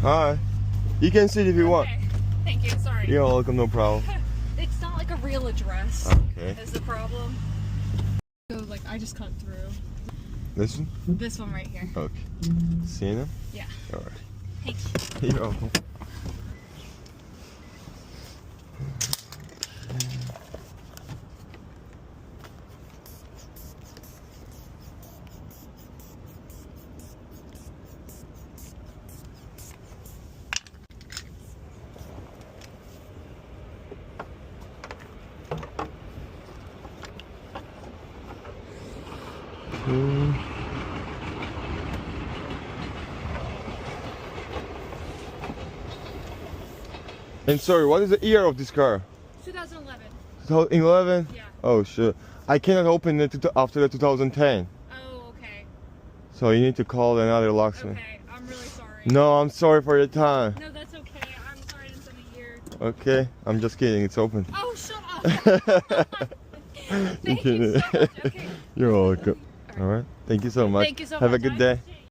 Hi. You can sit if you want. Thank you, sorry. You're welcome, no problem. It's not like a real address. Okay. Is the problem. So like I just cut through. This one? This one right here. Okay. Sienna? Yeah. Alright. Thank you. You're welcome. And sorry, what is the year of this car? 2011. 2011? Yeah. Oh shit. I cannot open it after the 2010. Oh, okay. So you need to call another locksmith. Okay, I'm really sorry. No, I'm sorry for your time. No, that's okay. I'm sorry I didn't send a year. Okay, I'm just kidding, it's open. Oh, shut up. Thank you so much. Okay. You're welcome. Alright, thank you so much. Thank you so Have much. a good day.